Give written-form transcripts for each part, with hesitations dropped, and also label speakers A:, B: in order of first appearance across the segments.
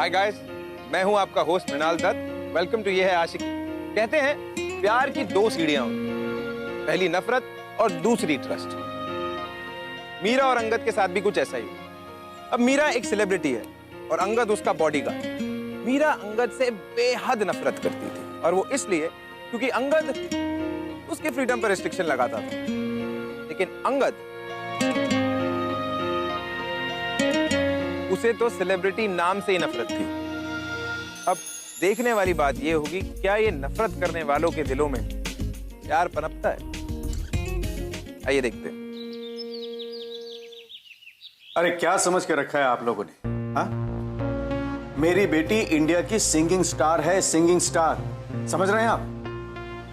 A: Hi guys, मैं हूं आपका host Mrinal Dutt. Welcome to Yeh Hai आशिकी। कहते हैं प्यार की दो सीढ़ियां होती हैं, पहली नफरत और दूसरी ट्रस्ट। मीरा और अंगद के साथ भी कुछ ऐसा ही हुआ। अब मीरा एक सेलिब्रिटी है और अंगद उसका बॉडीगार्ड। मीरा अंगद से बेहद नफरत करती थी और वो इसलिए क्योंकि अंगद उसके फ्रीडम पर रिस्ट्रिक्शन लगाता था। लेकिन अंगद उसे तो सेलिब्रिटी नाम से ही नफरत थी। अब देखने वाली बात यह होगी, क्या ये नफरत करने वालों के दिलों में प्यार पनपता है? आइए देखते हैं।
B: अरे क्या समझ के रखा है आप लोगों ने? हाँ, मेरी बेटी इंडिया की सिंगिंग स्टार है, सिंगिंग स्टार। समझ रहे हैं आप?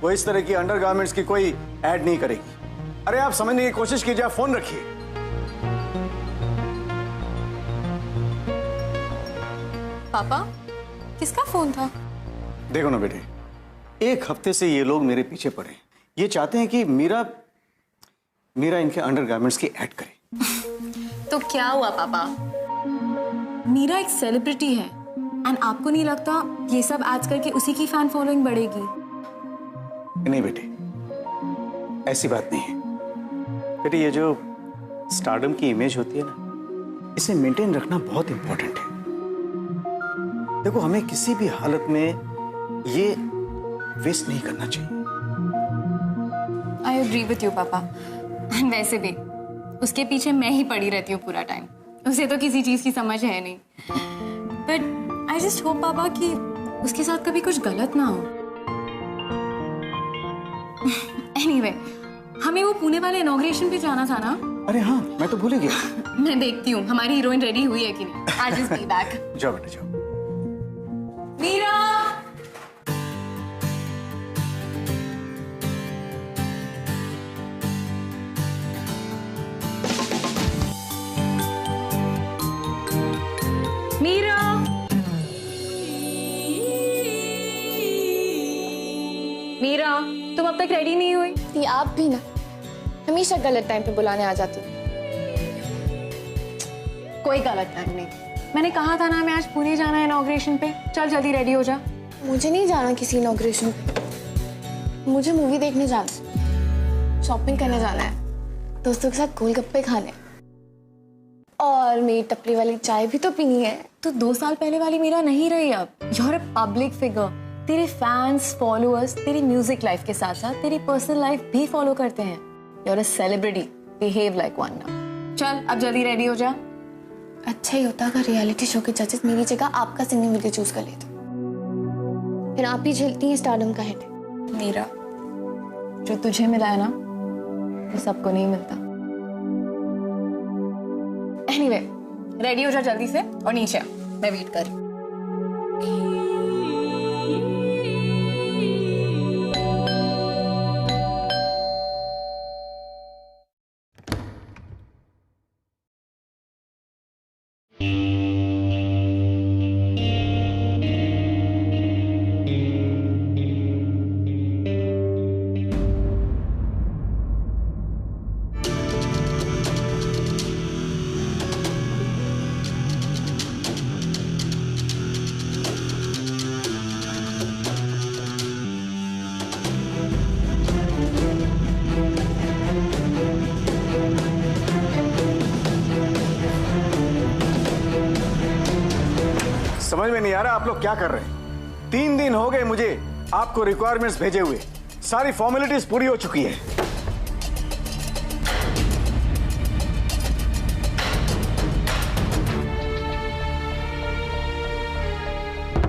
B: वो इस तरह की अंडरगारमेंट्स की कोई ऐड नहीं करेगी। अरे आप समझने की कोशिश कीजिए, फोन रखिए।
C: पापा, किसका फोन था?
B: देखो ना बेटे, एक हफ्ते से ये लोग मेरे पीछे पड़े हैं। ये चाहते हैं कि मीरा इनके अंडरगारमेंट्स की ऐड करे।
C: तो क्या हुआ पापा? मीरा एक सेलिब्रिटी है एंड आपको नहीं लगता ये सब एड्स करके उसी की फैन फॉलोइंग बढ़ेगी?
B: नहीं बेटे, ऐसी बात नहीं है। बेटे, ये जो स्टारडम की इमेज होती है ना, इसे मेंटेन रखना बहुत इंपॉर्टेंट है। देखो, हमें किसी भी हालत में ये वेस्ट नहीं करना चाहिए।
C: आई एग्री विथ यू पापा। एंड वैसे भी उसके पीछे मैं ही पड़ी रहती हूँ पूरा टाइम। उसे तो किसी चीज की समझ है नहीं। बट आई जस्ट होप पापा कि उसके साथ कभी कुछ गलत ना हो। एनीवे, हमें वो पुणे वाले इनॉग्रेशन पे जाना था ना?
B: अरे हाँ, मैं तो भूल ही गया।
C: मैं देखती हूँ हमारी हीरोइन रेडी हुई है कि नहीं। I just be back.
B: जाओ बेटा, जाओ।
C: मीरा! मीरा! मीरा, तुम अब तक रेडी नहीं हुई?
D: ये आप भी ना हमेशा गलत टाइम पे बुलाने आ जाती हो।
C: कोई गलत टाइम नहीं। मैंने कहा था ना, मैं आज पुणे जाना है इनॉग्रेशन पे। चल जल्दी रेडी हो जा।
D: मुझे नहीं जाना किसी इनॉग्रेशन पे। मुझे मूवी देखने जाना है, शॉपिंग करने जाना है, दोस्तों के साथ गोलगप्पे खाने, और मेरी टपरी वाली चाय भी तो पीनी है।
C: तो 2 साल पहले वाली मीरा नहीं रही अब। You are a public figure. तेरे फैंस, फॉलोअर्स तेरी म्यूजिक लाइफ के साथ साथ तेरी पर्सनल लाइफ भी फॉलो करते हैं। You are a celebrity, behave like one now. चल अब जल्दी रेडी हो जा।
D: अच्छा ही होता अगर रियलिटी शो के जजेस मेरी जगह आपका सिंगिंग वीडियो चूज कर लेते। फिर आप ही झेलती हैं स्टारडम का हिट।
C: मीरा, जो तुझे मिला है ना, वो सबको नहीं मिलता। एनीवे, रेडी हो जा जल्दी से और नीचे आ, मैं वेट कर रही हूँ।
B: समझ में नहीं आ रहा आप लोग क्या कर रहे हैं। 3 दिन हो गए मुझे आपको रिक्वायरमेंट्स भेजे हुए, सारी फॉर्मेलिटीज पूरी हो चुकी है।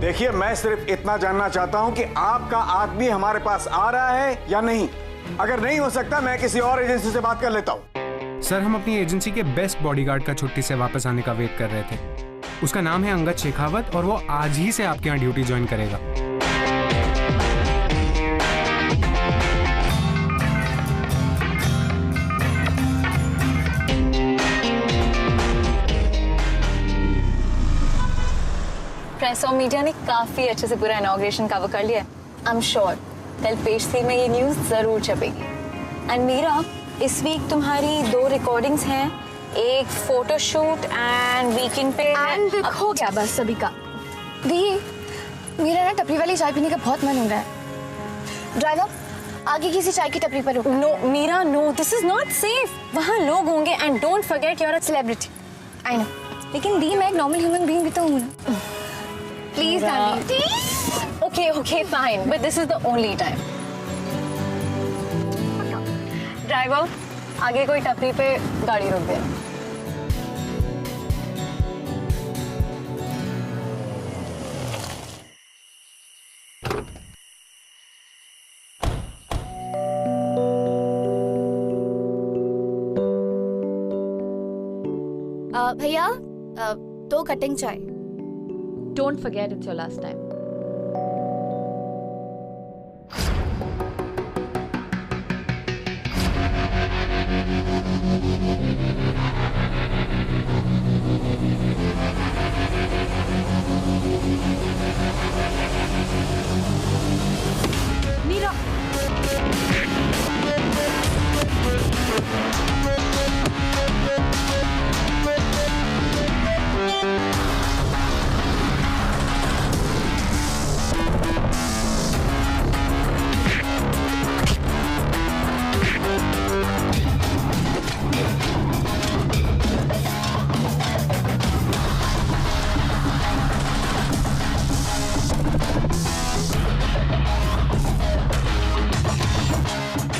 B: देखिए, मैं सिर्फ इतना जानना चाहता हूं कि आपका आदमी हमारे पास आ रहा है या नहीं। अगर नहीं हो सकता, मैं किसी और एजेंसी से बात कर लेता हूं।
E: सर, हम अपनी एजेंसी के बेस्ट बॉडीगार्ड का छुट्टी से वापस आने का वेट कर रहे थे। उसका नाम है अंगद शेखावत और वो आज ही से आपके यहाँ ड्यूटी ज्वाइन करेगा।
C: प्रेस और मीडिया ने काफी अच्छे से पूरा इनॉग्रेशन कवर कर लिया है। आई एम श्योर कल पेज 3 में ये न्यूज जरूर छपेगी। एंड मीरा, इस वीक तुम्हारी 2 रिकॉर्डिंग्स हैं, एक फोटोशूट एंड वीकेंड पे।
D: एंड हो गया बस सभी का। दी, मेरा ना टपरी वाली चाय पीने का बहुत मन हो रहा है। ड्राइवर, आगे किसी चाय की टपरी पर रुको।
C: No Meera, no, this is not safe. वहाँ लोग होंगे and don't forget you are a celebrity.
D: I know, लेकिन दी मैं एक नॉर्मल ह्यूमन बीइंग भी तो हूँ ना। Please the.
C: Okay, okay, fine, but this is the only time. Driver, आगे कोई टपरी पे गाड़ी रोक देना।
D: भैया, 2 कटिंग चाय।
C: Don't forget it's your last time. Meera,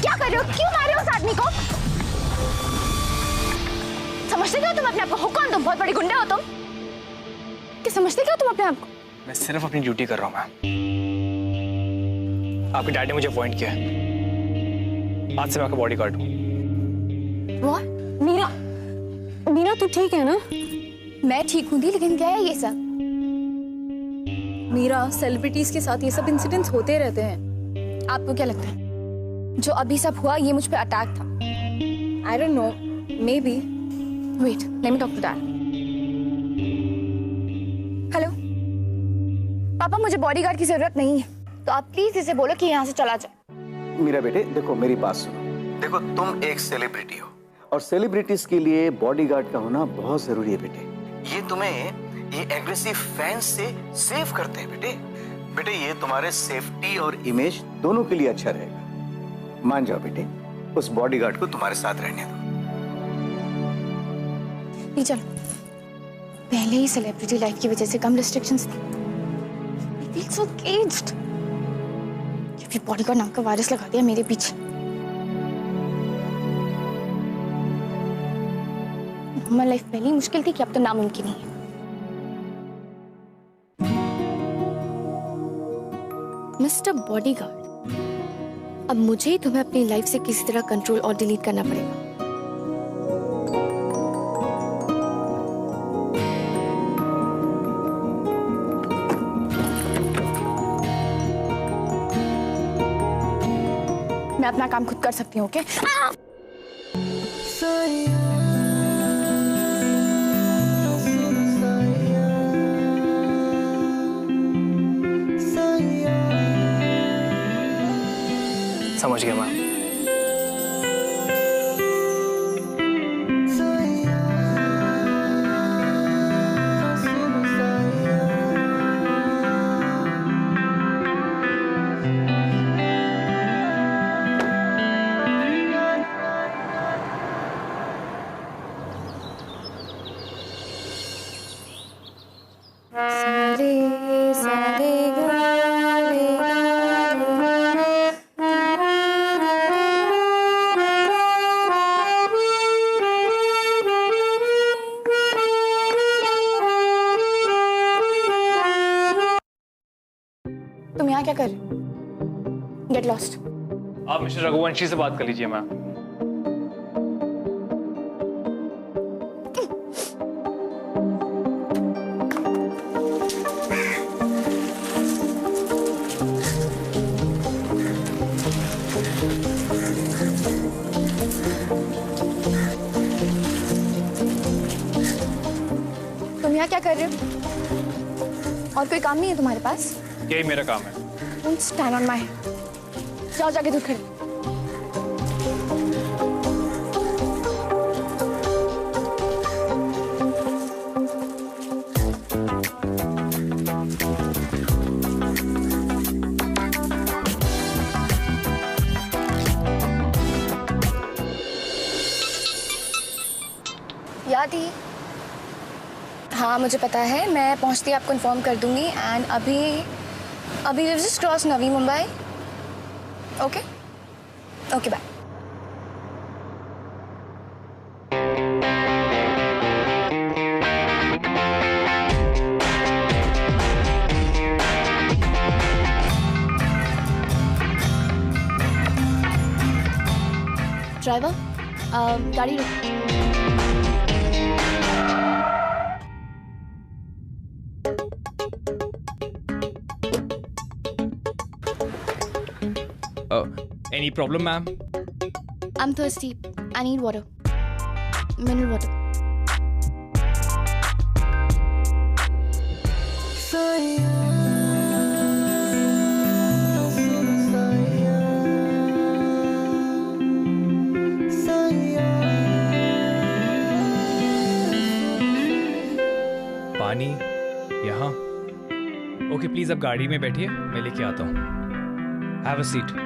D: क्या कर रहे हो? क्यों मार रहे हो उस आदमी को? समझते क्या हो तुम अपने आप को? हो कौन तुम? बहुत बड़ी गुंडे हो तुम? क्या समझते क्या हो तुम अपने आप को?
F: मैं सिर्फ अपनी ड्यूटी कर रहा हूँ मैम। आपके डैड ने मुझे अपॉइंट किया है। आज से मैं आपका बॉडीगार्ड हूँ।
D: What?
C: मीरा, मीरा तू ठीक है ना?
D: मैं ठीक हूँ दी, लेकिन क्या है ये सब?
C: मीरा, सेलिब्रिटीज के साथ ये सब इंसिडेंट्स होते रहते हैं।
D: आपको क्या लगता है जो अभी सब हुआ ये मुझ पे अटैक था?
C: I don't know, maybe.
D: Wait, let me talk to dad. Hello पापा, मुझे बॉडीगार्ड की जरूरत नहीं है, तो आप प्लीज इसे बोलो कि यहाँ से चला जाए।
B: मेरा बेटे देखो, मेरी बात सुनो। देखो, तुम एक सेलिब्रिटी हो और सेलिब्रिटीज के लिए बॉडीगार्ड का होना बहुत जरूरी है बेटे। ये तुम्हें ये एग्रेसिव फैंस से सेव करते हैं बेटे। बेटे ये तुम्हारे सेफ्टी और इमेज दोनों के लिए अच्छा रहेगा। मान जाओ बेटे, उस बॉडीगार्ड को तुम्हारे साथ रहने दो।
D: नहीं चलो, पहले ही सेलिब्रिटी लाइफ की वजह से कम रिस्ट्रिक्शंस थी। I feel so caged। जब ये बॉडीगार्ड नाम का वायरस लगा दिया मेरे पीछे। नॉर्मल लाइफ पहले ही मुश्किल थी कि अब तो नामुमकिन ही है। मिस्टर बॉडीगार्ड, अब मुझे ही तुम्हें अपनी लाइफ से किसी तरह कंट्रोल और डिलीट करना पड़ेगा। मैं अपना काम खुद कर सकती हूँ, ओके?
F: समझ गया मैम।
D: तुम यहाँ क्या कर रहे हो? Get lost.
F: आप मिस्टर रघुवंशी से बात कर लीजिए मैम।
D: तुम यहाँ क्या कर रहे हो? और कोई काम नहीं है तुम्हारे पास?
F: यही मेरा काम है।
D: Don't stand on my head। जाओ जाके दूध खरीदो। थी। हाँ मुझे पता है, मैं पहुंचती आपको इन्फॉर्म कर दूंगी। एंड अभी just cross Navi Mumbai. Okay okay bye. Driver गाड़ी रोक।
F: Any problem, ma'am?
D: I'm thirsty. I need water. Mineral water.
F: पानी यहाँ? ओके प्लीज आप गाड़ी में बैठिए, मैं लेके आता हूँ। Have a seat.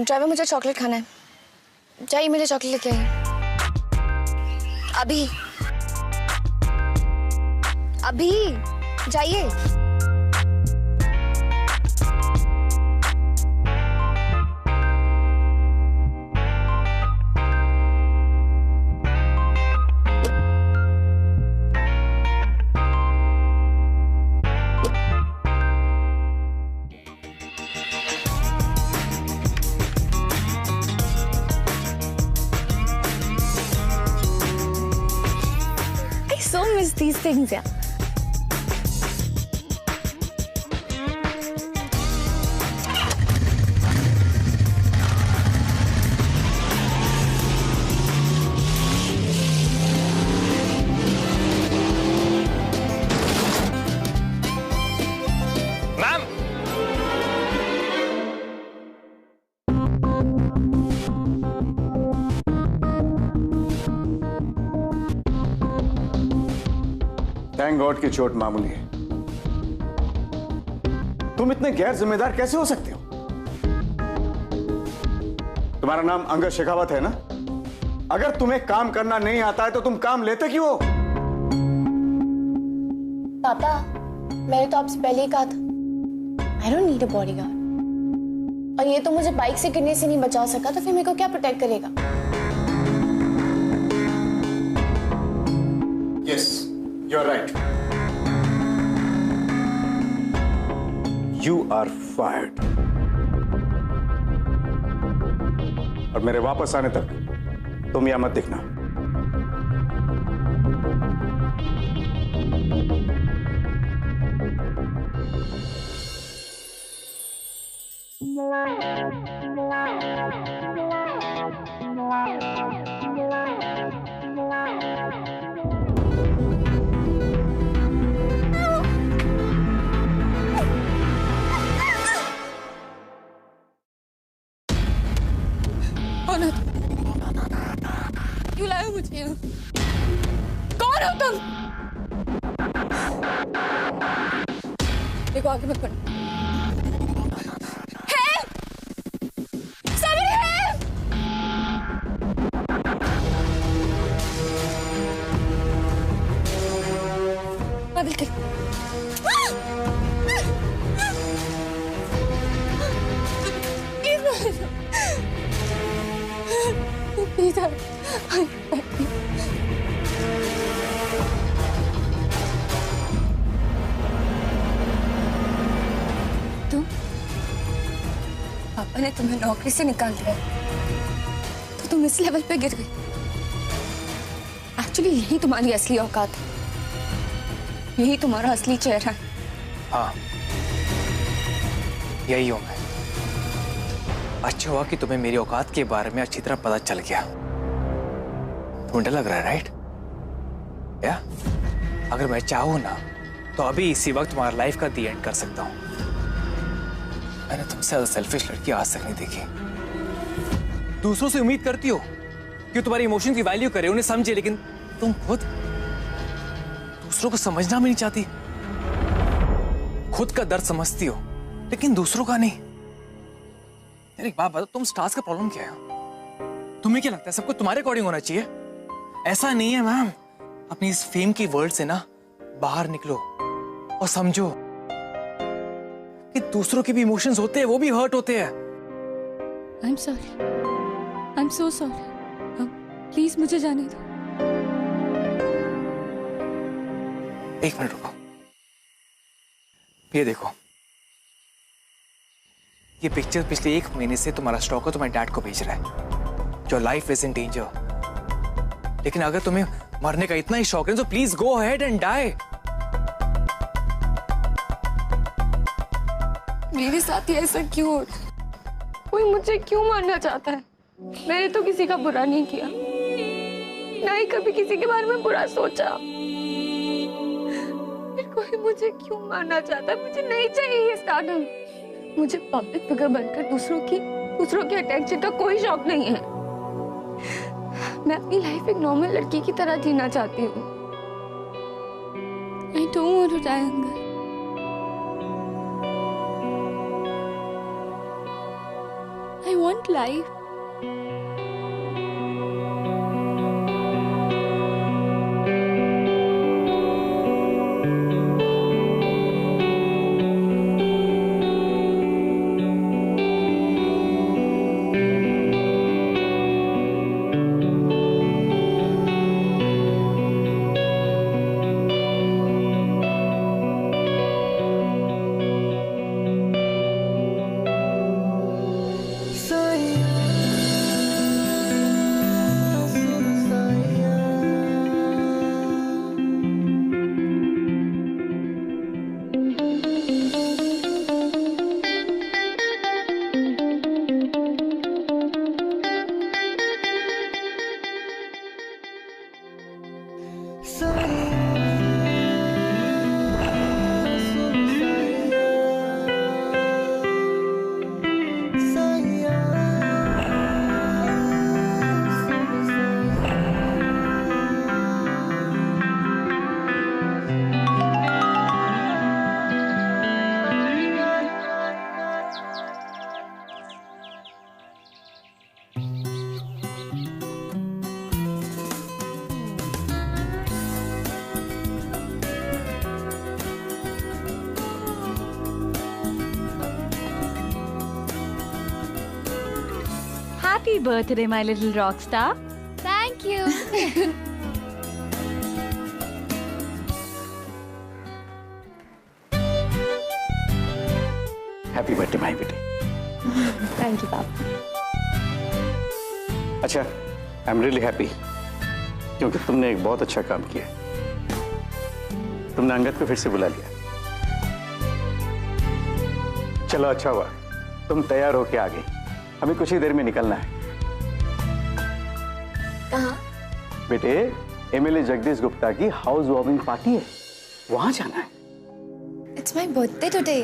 D: ड्राइवर मुझे चॉकलेट खाना है, जाइए मुझे चॉकलेट लेके आइए। अभी जाइए। So miss these things, yeah.
F: Ma'am
B: thank God की चोट मामूली है। तुम इतने गैर जिम्मेदार कैसे हो सकते हो? तुम्हारा नाम अंगद शेखावत है ना? अगर तुम्हें काम करना नहीं आता है तो तुम काम लेते क्यों हो?
D: पापा मैंने तो आपसे पहले ही कहा था, I don't need a bodyguard. और ये तो मुझे बाइक से गिरने से नहीं बचा सका, तो फिर मेरे को क्या प्रोटेक्ट करेगा?
B: Yes you are right. You are fired. और मेरे वापस आने तक तुम यहां मत दिखना।
D: क्यों लाए हो मुझे? कौन हो तुम? देखो आगे मत बढ़। पापा ने तुम्हें नौकरी से निकाल दिया तो तुम इस लेवल पे गिर गई। एक्चुअली यही तुम्हारी असली औकात है, यही तुम्हारा असली चेहरा है।
F: हाँ यही हूं मैं। अच्छा हुआ कि तुम्हें मेरी औकात के बारे में अच्छी तरह पता चल गया। तुम्हें डर लग रहा है राइट? या अगर मैं चाहूं ना तो अभी इसी वक्त तुम्हारा लाइफ का दी एंड कर सकता हूं। मैंने तुमसे सेल्फिश लड़की आज तक नहीं देखी। दूसरों से उम्मीद करती हो कि तुम्हारे इमोशन की वैल्यू करे, उन्हें समझे, लेकिन तुम खुद दूसरों को समझना भी नहीं चाहती। खुद का दर्द समझती हो लेकिन दूसरों का नहीं। यार एक बात बताओ, तुम स्टार्स का प्रॉब्लम क्या है? तुम्हें क्या लगता है सब कुछ तुम्हारे अकॉर्डिंग होना चाहिए? ऐसा नहीं है मैम। अपनी इस फेम की वर्ल्ड से ना बाहर निकलो और समझो कि दूसरों के भी इमोशंस होते हैं, वो भी हर्ट होते हैं।
G: I'm sorry. I'm so sorry. Please मुझे जाने दो।
F: एक मिनट रुको, ये देखो, ये पिक्चर पिछले 1 महीने से तुम्हारा स्टॉकर तुम्हारे डैड को भेज रहा है। Your life is in danger. लेकिन अगर तुम्हें मरने का इतना ही शौक है तो please go ahead and die.
G: मेरे साथ ही ऐसा क्यों होता है? कोई मुझे क्यों मारना चाहता है? मैंने तो किसी का बुरा नहीं किया, ना ही कभी किसी के बारे में बुरा सोचा। फिर कोई मुझे क्यों मारना चाहता है? मुझे नहीं चाहिए ये स्टारडम। मुझे पब्लिक फिगर बनकर दूसरों के अटेंशन का कोई शौक नहीं है। मैं अपनी लाइफ एक नॉर्मल लड़की की तरह जीना चाहती हूँ। I don't want to die, Angad. I want life.
H: Happy birthday, my little rock star.
G: Thank you.
B: Happy birthday my बेटे।
G: Thank you, Papa.
B: अच्छा, आई एम रियली हैप्पी क्योंकि तुमने एक बहुत अच्छा काम किया। तुमने अंगद को फिर से बुला लिया। चलो अच्छा हुआ, तुम तैयार होके आ गई। हमें कुछ ही देर में निकलना है।
D: कहाँ?
B: बेटे, एमएलए जगदीश गुप्ता की हाउस वार्मिंग पार्टी है, वहां जाना है।
D: It's my birthday today.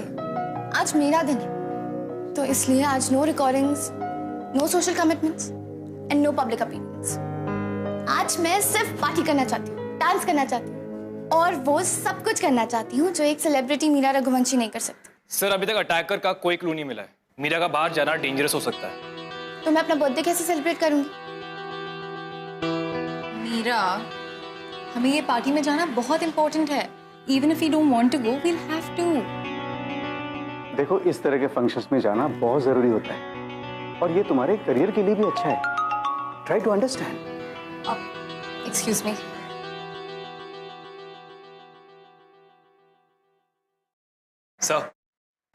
D: आज मेरा दिन है, तो इसलिए आज no recordings, no social commitments and no public appearance. आज मैं सिर्फ पार्टी करना चाहती हूँ, डांस करना चाहती हूँ और वो सब कुछ करना चाहती हूँ जो एक सेलिब्रिटी मीरा रघुवंशी नहीं कर सकती।
F: सर, अभी तक अटैकर का कोई क्लू नहीं मिला है। मीरा का बाहर जाना डेंजरस हो सकता है।
D: तो मैं अपना बर्थडे कैसे सेलिब्रेट करूंगी?
C: मीरा, हमें ये पार्टी में जाना बहुत इंपॉर्टेंट है। Even if you don't want to go, we'll have to.
B: देखो, इस तरह के फंक्शंस में जाना बहुत जरूरी होता है और ये तुम्हारे करियर के लिए भी अच्छा है। Try to understand.
C: Excuse me.
F: Sir,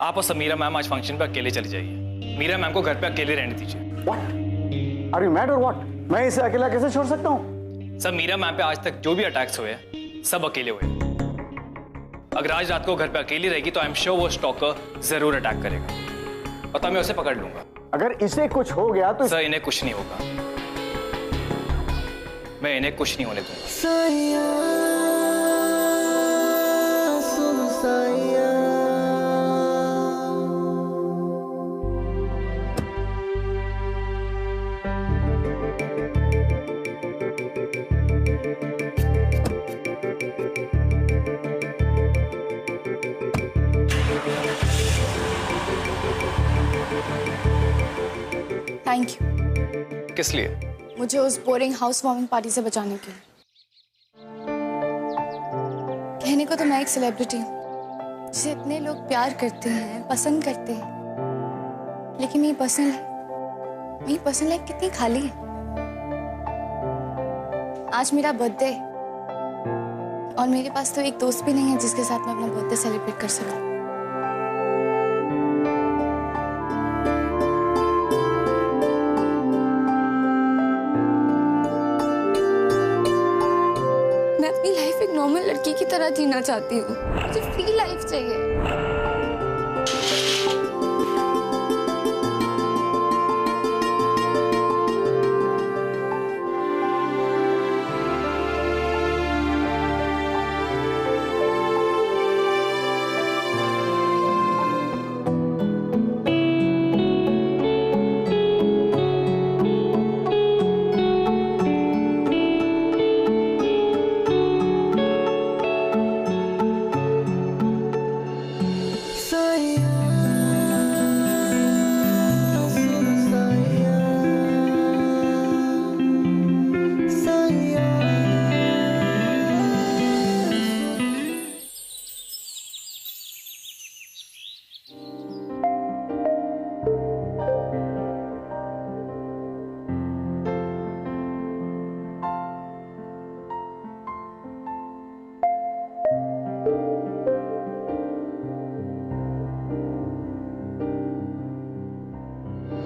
F: आप और समीरा मैम आज फंक्शन पे अकेले चली जाइए। मीरा मैम को घर पे अकेले रहने दीजिए।
B: व्हाट? आर यू मैड और व्हाट? मैं इसे अकेला कैसे छोड़ सकता हूँ?
F: सर, मीरा मैम पे आज तक जो भी अटैक्स हुए हैं, सब अकेले हुए। अगर आज रात को घर पे अकेली रहेगी तो आई एम श्योर वो स्टॉकर जरूर अटैक करेगा और तब मैं उसे पकड़ लूंगा।
B: अगर इसे कुछ हो गया तो
F: सर, इन्हें कुछ नहीं होगा। मैं इन्हें कुछ नहीं होने दूंगा।
D: थैंक यू
F: किस लिए?
D: मुझे उस बोरिंग हाउस वार्मिंग पार्टी से बचाने के लिए। कहने को तो मैं एक सेलिब्रिटी हूँ जिसे इतने लोग प्यार करते हैं, पसंद करते हैं, लेकिन मेरी पर्सनल लाइफ कितनी खाली है। आज मेरा बर्थडे और मेरे पास तो एक दोस्त भी नहीं है जिसके साथ मैं अपना बर्थडे सेलिब्रेट कर सकूं। मैं अपनी लाइफ एक नॉर्मल लड़की की तरह जीना चाहती हूँ। मुझे फ्री लाइफ चाहिए।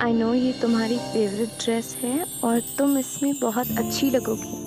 G: आई नो ये तुम्हारी फेवरेट ड्रेस है और तुम इसमें बहुत अच्छी लगोगी।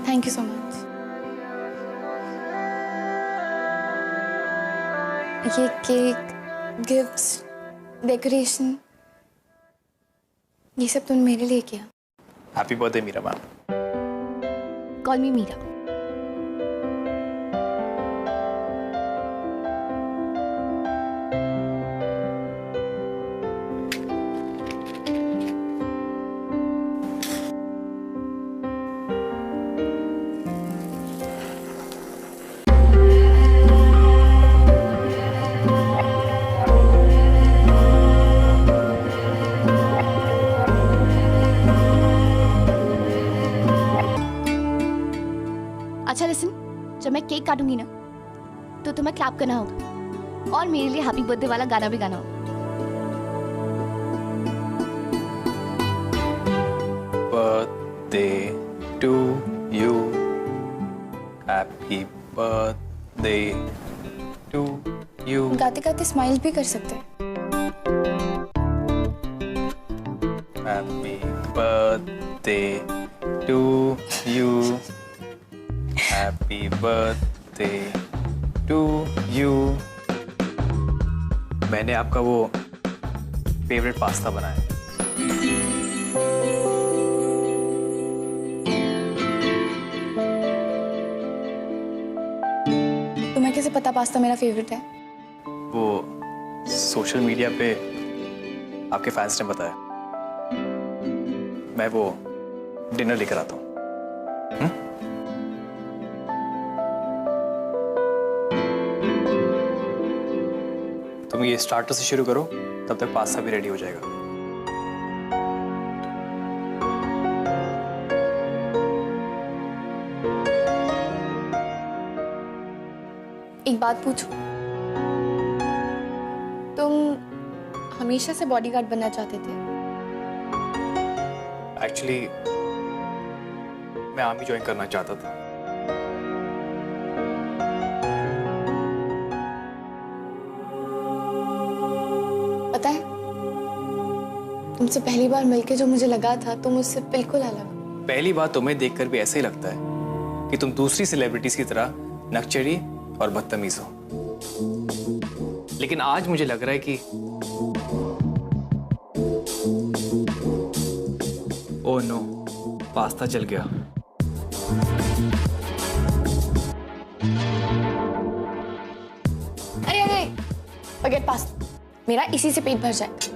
G: Thank you so much. ये केक, गिफ्ट्स, डेकोरेशन, ये सब तुमने मेरे लिए किया।
F: Happy birthday Meera ma'am.
D: Call me Meera. अच्छा लिसन, जब मैं केक काटूंगी ना तो तुम्हें क्लैप करना होगा और मेरे लिए हैप्पी बर्थडे वाला गाना भी गाना होगा।
F: Birthday to you, happy birthday to you.
D: गाते गाते स्माइल भी कर सकते हैं।
F: Happy birthday to you, happy birthday to you. मैंने आपका वो फेवरेट पास्ता बनाया।
D: तुम्हें कैसे पता पास्ता मेरा फेवरेट है?
F: वो सोशल मीडिया पे आपके फैंस ने बताया। मैं वो डिनर लेकर आता हूँ। तुम ये स्टार्टर से शुरू करो, तब तक पास्ता भी रेडी हो जाएगा।
D: एक बात पूछूं? तुम हमेशा से बॉडीगार्ड बनना चाहते थे?
F: एक्चुअली मैं आर्मी ज्वाइन करना चाहता था।
D: पता है, तुमसे पहली बार मिलके जो मुझे लगा था तुम उससे बिल्कुल अलग हो।
F: पहली बार तुम्हें देखकर भी ऐसे ही लगता है कि तुम दूसरी सेलिब्रिटीज की तरह नकचड़ी और बदतमीज हो, लेकिन आज मुझे लग रहा है कि ओह नो, पास्ता जल गया।
D: अरे अरे, फॉरगेट पास्ता, मेरा इसी से पेट भर जाएगा।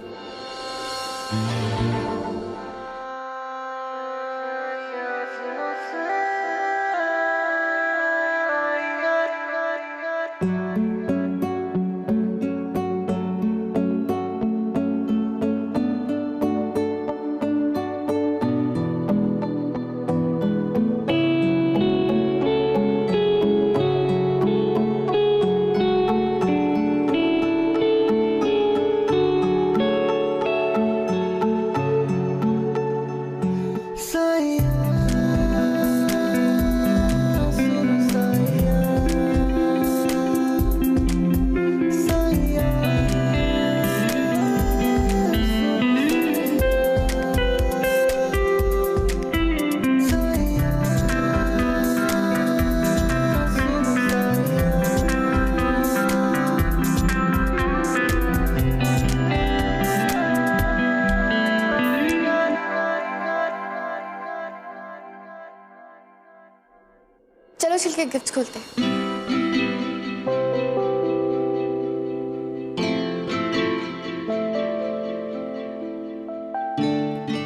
D: चलो चल के गिफ्ट खोलते हैं।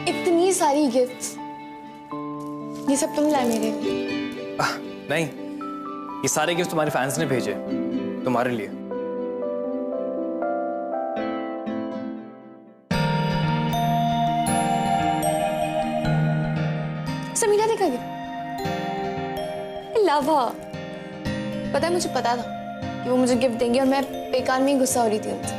D: इतनी सारी गिफ्ट्स, ये सब तुम लाए मेरे लिए?
F: नहीं, ये सारे गिफ्ट तुम्हारे फैंस ने भेजे तुम्हारे लिए।
D: समीरा ने कहा लाभा, पता है मुझे पता था कि वो मुझे गिफ्ट देंगे और मैं बेकार में ही गुस्सा हो रही थी उनसे।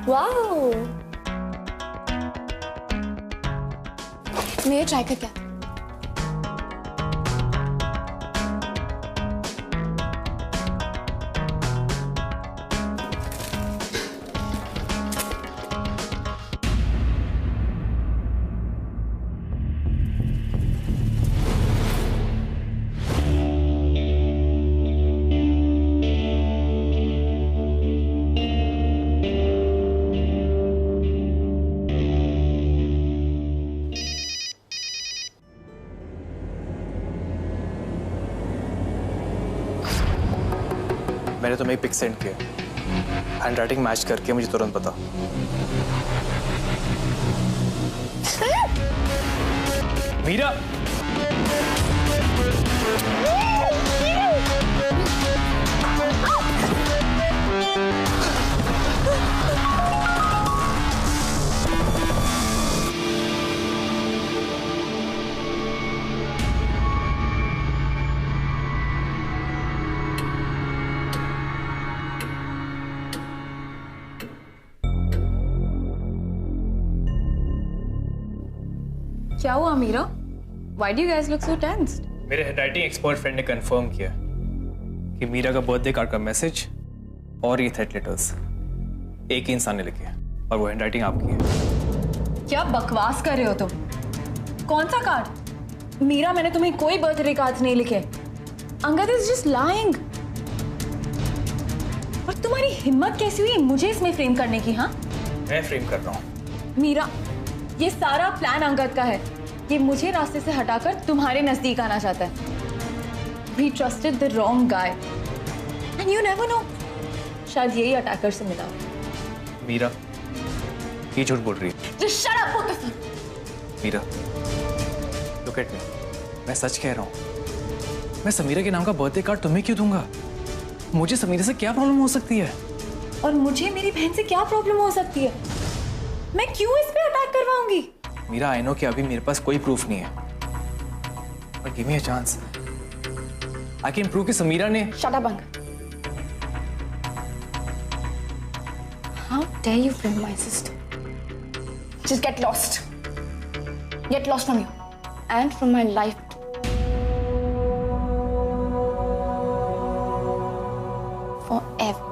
D: वाओ, मैं ये ट्राई करके आती हूँ।
F: मैंने तुम्हें एक पिक सेंड किया, हैंडराइटिंग मैच करके मुझे तुरंत बता। मीरा,
C: क्या हुआ Meera? Why do you guys look so tensed?
F: मेरे हैंडराइटिंग एक्सपर्ट फ्रेंड ने कंफर्म किया कि मीरा का बर्थडे कार्ड का मैसेज और ये थ्रेट लेटर्स एक ही इंसान ने लिखे और वो हैंडराइटिंग आपकी है।
C: क्या बकवास कर रहे हो तुम? कौन सा कार्ड? मीरा, मैंने तुम्हें कोई बर्थडे कार्ड नहीं लिखे। Angad is just lying. और तुम्हारी हिम्मत कैसी हुई मुझे इसमें फ्रेम करने की? हाँ,
F: मैं फ्रेम कर रहा हूँ।
C: मीरा, ये सारा प्लान अंगद का है। ये मुझे रास्ते से हटाकर तुम्हारे नजदीक आना चाहता है। We trusted the wrong guy, and you never know. शायद यही अटैकर से मिला।
F: मीरा, ये झूठ बोल रही है।
C: Just shut up, both of you.
F: Meera, look at me, मैं सच कह रहा हूँ। मैं समीरा के नाम का बर्थडे कार्ड तुम्हें क्यों दूंगा? मुझे समीरा से क्या प्रॉब्लम हो सकती है?
C: और मुझे मेरी बहन से क्या प्रॉब्लम हो सकती है? मैं क्यों इस पे अटैक करवाऊंगी?
F: मीरा, आई नो कि अभी मेरे पास कोई प्रूफ नहीं है, पर give me a chance. I can prove कि समीरा ने।
D: Shut up uncle. How dare you friend my sister? Just get lost from you and from my life. Forever.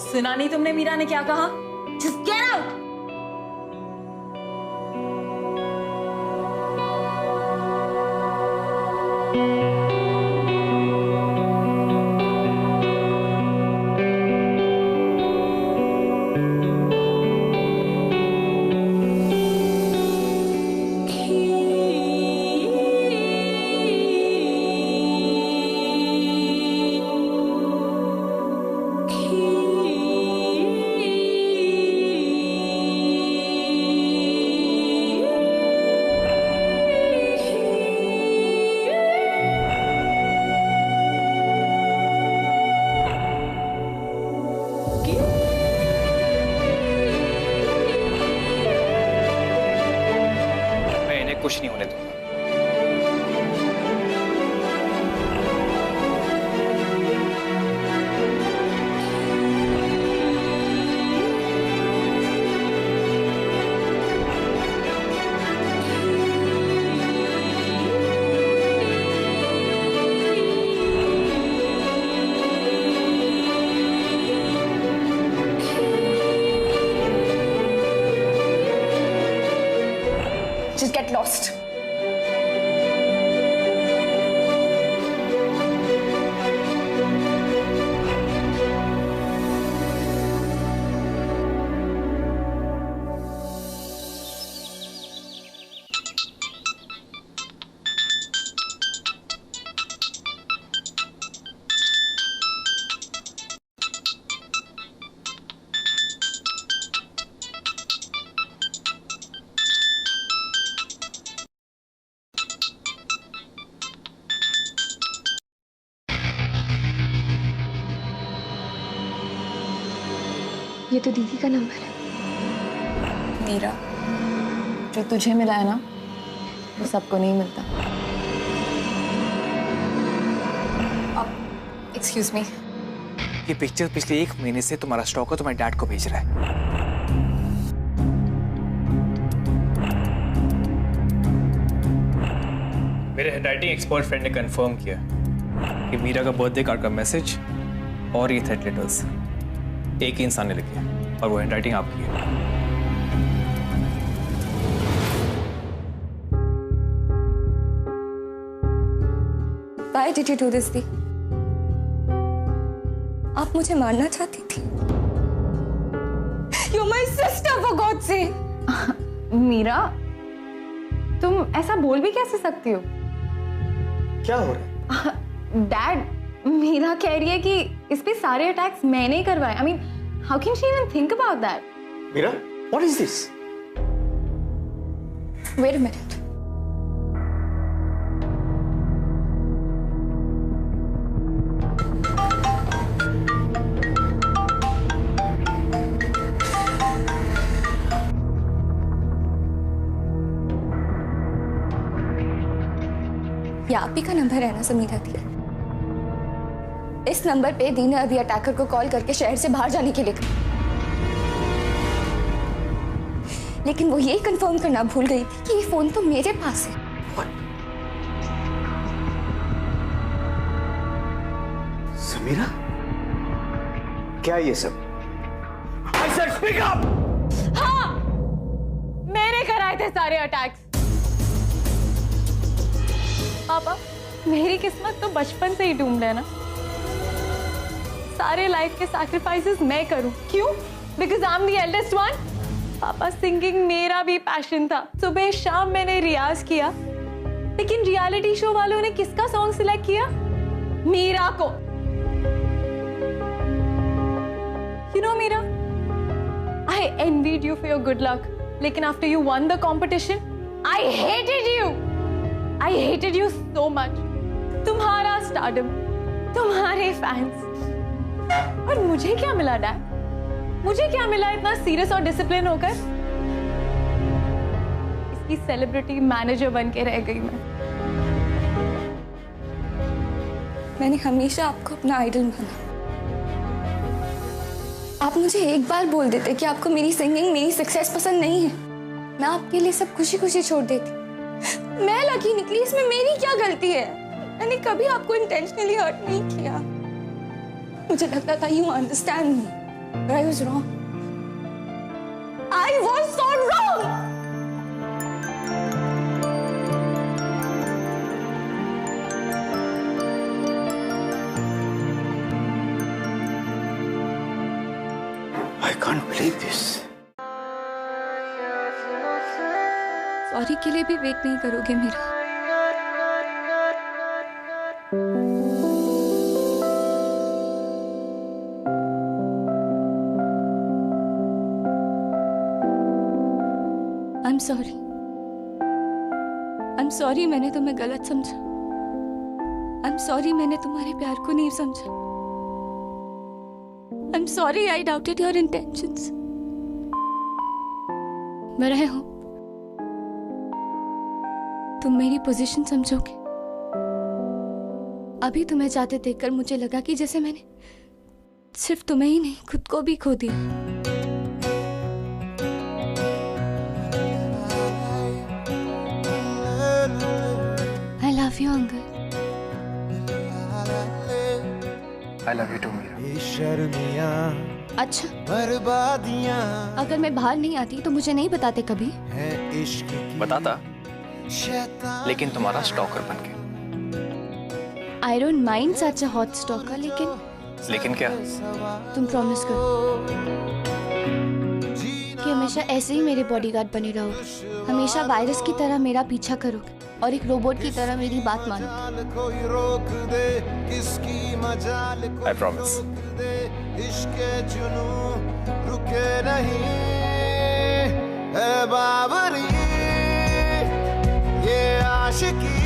C: सुना नहीं तुमने मीरा ने क्या कहा? Just get out!
F: कुछ नहीं होने दूंगा।
D: Just get lost. ये तो दीदी का नंबर है।
C: मीरा, जो तुझे मिला है ना, वो सबको नहीं मिलता। अब एक्सक्यूज मी,
F: ये पिक्चर पिछले 1 महीने से तुम्हारा स्टॉक है, तुम्हारे डैड को भेज रहा है। मेरे हैंडराइटिंग एक्सपर्ट फ्रेंड ने कंफर्म किया कि मीरा का बर्थडे कार्ड का मैसेज और ये थ्रेट लेटर्स एक ही इंसान ने लिखे हैं, और वो हैंडराइटिंग आपकी है।
D: Why did you do this, दी? आप मुझे मारना चाहती थी? You're my sister, for God's sake.
C: Meera, तुम ऐसा बोल भी कैसे सकती हो?
B: क्या हो रहा है?
C: डैड, मीरा कह रही है कि इस पे सारे अटैक्स मैंने ही करवाए। I mean, how can she even think about that?
B: Meera, what is this?
D: Wait a minute. ये आप ही का नंबर है ना समीरा दी? इस नंबर पे दी ने अभी अटैकर को कॉल करके शहर से बाहर जाने के लिए कहा, लेकिन वो ये कंफर्म करना भूल गई कि ये फोन तो मेरे पास है।
B: समीरा, क्या ये सब? I said speak up!
C: हाँ, मैंने कराए थे सारे अटैक्स। पापा, मेरी किस्मत तो बचपन से ही डूम्ड है ना। सारे लाइफ के सैक्रिफाइसेस मैं करूं, क्यों? Because I am the eldest one. पापा, सिंगिंग मेरा भी पैशन था। सुबह शाम मैंने रियाज किया, लेकिन रियलिटी शो वालों ने किसका सॉन्ग सिलेक्ट किया? मीरा को। You know Meera, I envied you for your good luck, लेकिन after you won the competition I hated you so much. तुम्हारा स्टारडम, तुम्हारे फैंस, और मुझे क्या मिला डैड? मुझे क्या मिला इतना सीरियस और डिसिप्लिन होकर? इसकी सेलिब्रिटी मैनेजर बन के रह गई मैं।
D: मैंने हमेशा आपको अपना आइडल माना। आप मुझे एक बार बोल देते कि आपको मेरी सिंगिंग, मेरी सक्सेस पसंद नहीं है, मैं आपके लिए सब खुशी खुशी छोड़ देती। मैं लकी निकली, इसमें मेरी क्या गलती है? मैंने कभी आपको इंटेंशनली हर्ट नहीं किया। मुझे लगता था you understand me, but I was wrong. I was so wrong.
B: I can't believe this.
G: Sorry के लिए भी वेट नहीं करोगे मेरा? I'm sorry मैंने तुम्हें गलत समझा। I'm sorry मैंने तुम्हारे प्यार को नहीं समझा। I'm sorry I doubted your intentions। But I hope तुम मेरी पोजीशन समझोगे। अभी तुम्हें जाते देखकर मुझे लगा कि जैसे मैंने सिर्फ तुम्हें ही नहीं, खुद को भी खो दिया। I love you, Angad।
F: I love you too, Meera.
G: अच्छा, अगर मैं बाहर नहीं आती तो मुझे नहीं बताते कभी?
F: बताता, लेकिन तुम्हारा स्टॉकर बनके।
G: I don't mind such a hot stalker,
F: लेकिन क्या?
G: तुम प्रॉमिस करो कि हमेशा ऐसे ही मेरे बॉडीगार्ड बने रहोगे, हमेशा वायरस की तरह मेरा पीछा करोगे और एक रोबोट की तरह मेरी बात मानोगे।
F: I promise।
I: रुके नहीं है बाबरी, ये आशिकी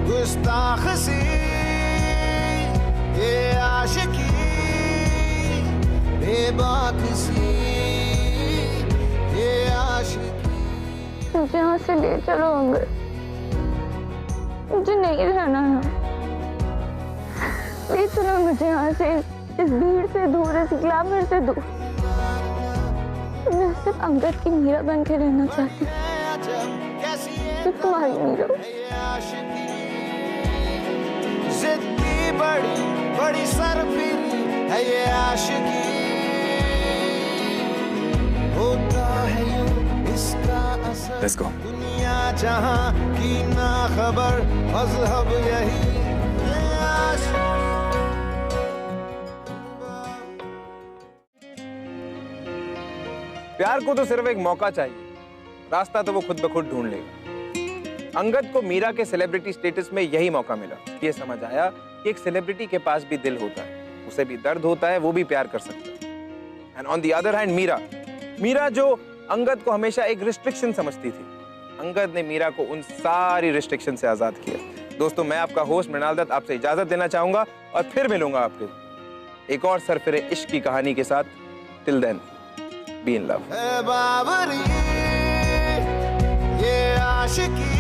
I: गुस्ताख सी, ये आशिकी बेबाक सी, ये आशिकी।
G: मुझे यहाँ से ले चलो अंगद, मुझे नहीं रहना है। ले चलो मुझे यहाँ से, इस भीड़ से दूर, इस ग्लैमर से दूर। मैं सिर्फ अंगद की मीरा बन के रहना चाहती हूँ, सिर्फ तुम्हारी मीरा।
I: जितनी बड़ी बड़ी सरफिरी है ये आशिकी, होता है यूं इसका असर।
F: Let's go।
I: दुनिया जहां की ना खबर, मजहब यही ये आशिकी।
A: प्यार को तो सिर्फ एक मौका चाहिए, रास्ता तो वो खुद ब खुद ढूंढ लेगा। अंगद को मीरा के सेलिब्रिटी स्टेटस में यही मौका मिला। ये समझ आया कि एक सेलिब्रिटी के पास भी दिल होता है, उसे भी दर्द होता है, वो भी प्यार कर सकता है। And on the other hand Meera जो अंगद को हमेशा एक रिस्ट्रिक्शन समझती थी, अंगद ने मीरा को उन सारी रिस्ट्रिक्शन से आजाद किया। दोस्तों, मैं आपका होस्ट मृणाल दत्त आपसे इजाजत देना चाहूंगा और फिर मिलूंगा आपके एक और सरफिरे इश्क की कहानी के साथ। Till then, be in love.
I: बाबरी ये आशिकी